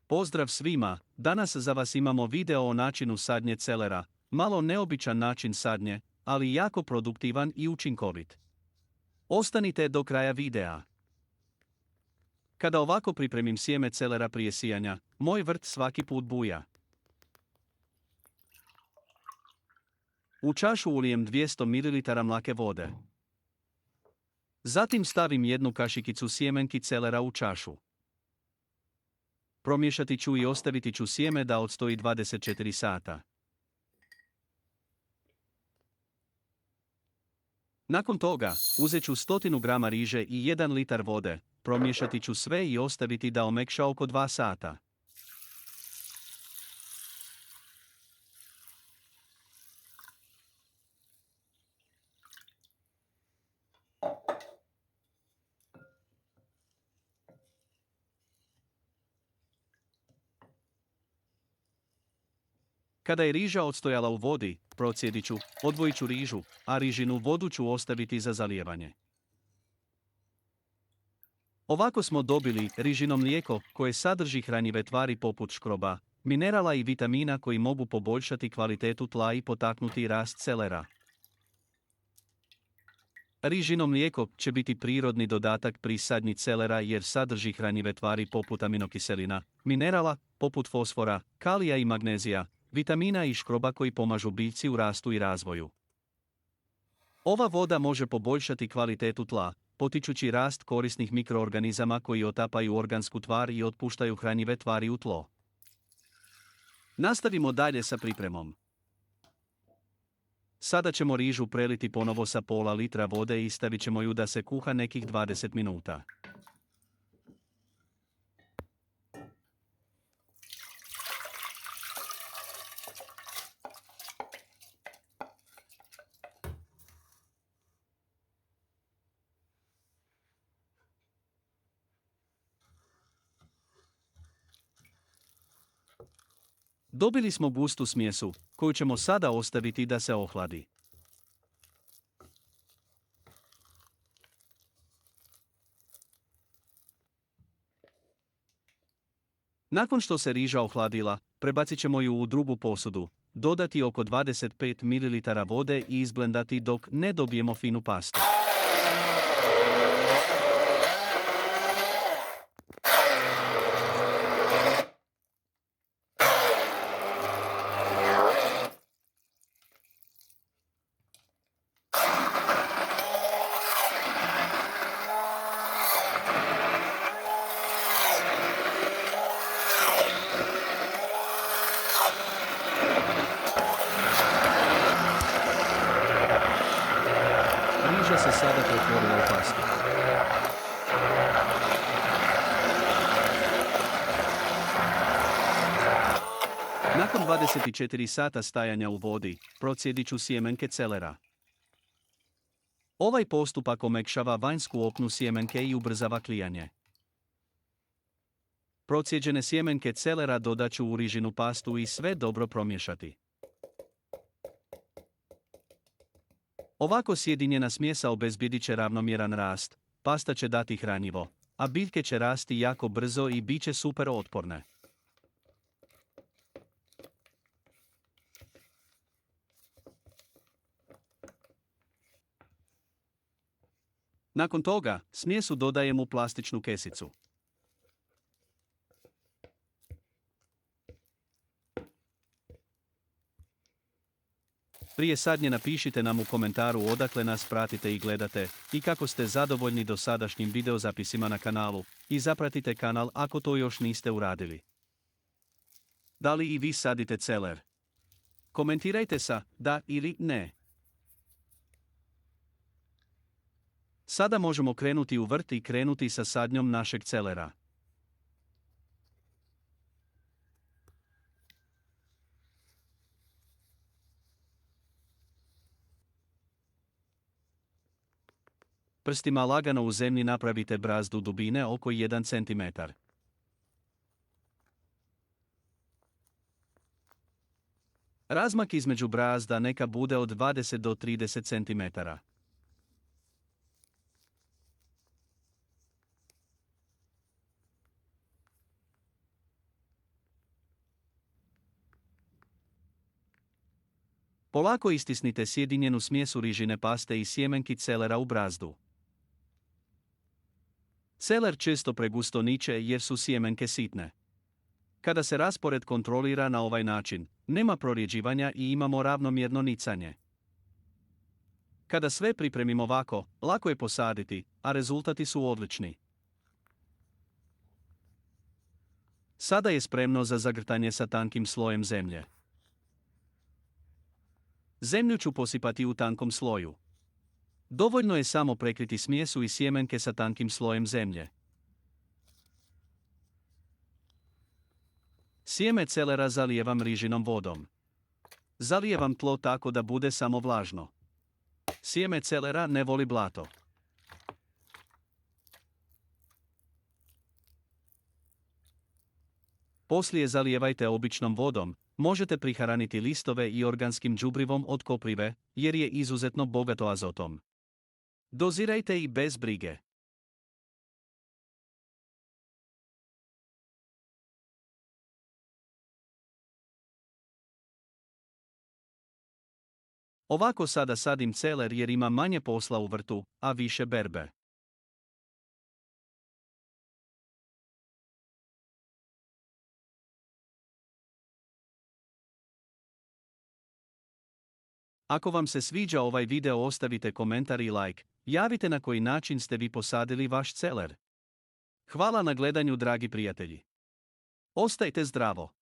Pozdrav svima, danas za vas imamo video o načinu sadnje celera, malo neobičan način sadnje, ali jako produktivan i učinkovit. Ostanite do kraja videa. Kada ovako pripremim sjeme celera prije sijanja, moj vrt svaki put buja. U čašu ulijem 200 ml mlake vode. Zatim stavim jednu kašikicu sjemenki celera u čašu. Promiješati ću i ostaviti ću sjeme da odstoji 24 sata. Nakon toga, uzet ću 100 grama riže i 1 litar vode, promiješati ću sve i ostaviti da omekša oko 2 sata. Kada je riža odstojala u vodi, procijedit ću, odvojit ću rižu, a rižinu vodu ću ostaviti za zalijevanje. Ovako smo dobili rižino mlijeko koje sadrži hranjive tvari poput škroba, minerala i vitamina koji mogu poboljšati kvalitetu tla i potaknuti rast celera. Rižino mlijeko će biti prirodni dodatak pri sadnji celera jer sadrži hranjive tvari poput aminokiselina, minerala, poput fosfora, kalija i magnezija, vitamina i škroba koji pomažu biljci u rastu i razvoju. Ova voda može poboljšati kvalitetu tla, potičući rast korisnih mikroorganizama koji otapaju organsku tvar i otpuštaju hranjive tvari u tlo. Nastavimo dalje sa pripremom. Sada ćemo rižu preliti ponovo sa pola litra vode i stavit ćemo ju da se kuha nekih 20 minuta. Dobili smo gustu smjesu, koju ćemo sada ostaviti da se ohladi. Nakon što se riža ohladila, prebacit ćemo ju u drugu posudu, dodati oko 25 ml vode i izblendati dok ne dobijemo finu pastu. Riža se sada pretvorila u pastu. Nakon 24 sata stajanja u vodi, procijedit ću sjemenke celera. Ovaj postupak omekšava vanjsku opnu sjemenke i ubrzava klijanje. Procijeđene sjemenke celera dodat ću u rižinu pastu i sve dobro promiješati. Ovako sjedinjena smjesa obezbjedit će ravnomjeran rast, pasta će dati hranjivo, a biljke će rasti jako brzo i bit će super otporne. Nakon toga, smjesu dodajem u plastičnu kesicu. Prije sadnje napišite nam u komentaru odakle nas pratite i gledate i kako ste zadovoljni dosadašnjim videozapisima na kanalu i zapratite kanal ako to još niste uradili. Da li i vi sadite celer? Komentirajte sa da ili ne. Sada možemo krenuti u vrt i krenuti sa sadnjom našeg celera. Prstima lagano u zemlji napravite brazdu dubine oko 1 cm. Razmak između brazda neka bude od 20 do 30 cm. Polako istisnite sjedinjenu smjesu rižine paste i sjemenki celera u brazdu. Celer često pregusto niče jer su sjemenke sitne. Kada se raspored kontrolira na ovaj način, nema prorjeđivanja i imamo ravnomjerno nicanje. Kada sve pripremimo ovako, lako je posaditi, a rezultati su odlični. Sada je spremno za zagrtanje sa tankim slojem zemlje. Zemlju ću posipati u tankom sloju. Dovoljno je samo prekriti smjesu i sjemenke sa tankim slojem zemlje. Sjeme celera zalijevam rižinom vodom. Zalijevam tlo tako da bude samo vlažno. Sjeme celera ne voli blato. Poslije zalijevajte običnom vodom, možete prihraniti listove i organskim đubrivom od koprive, jer je izuzetno bogato azotom. Dozirajte i bez brige. Ovako sada sadim celer jer ima manje posla u vrtu, a više berbe. Ako vam se sviđa ovaj video ostavite komentar i like, javite na koji način ste vi posadili vaš celer. Hvala na gledanju dragi prijatelji. Ostajte zdravo.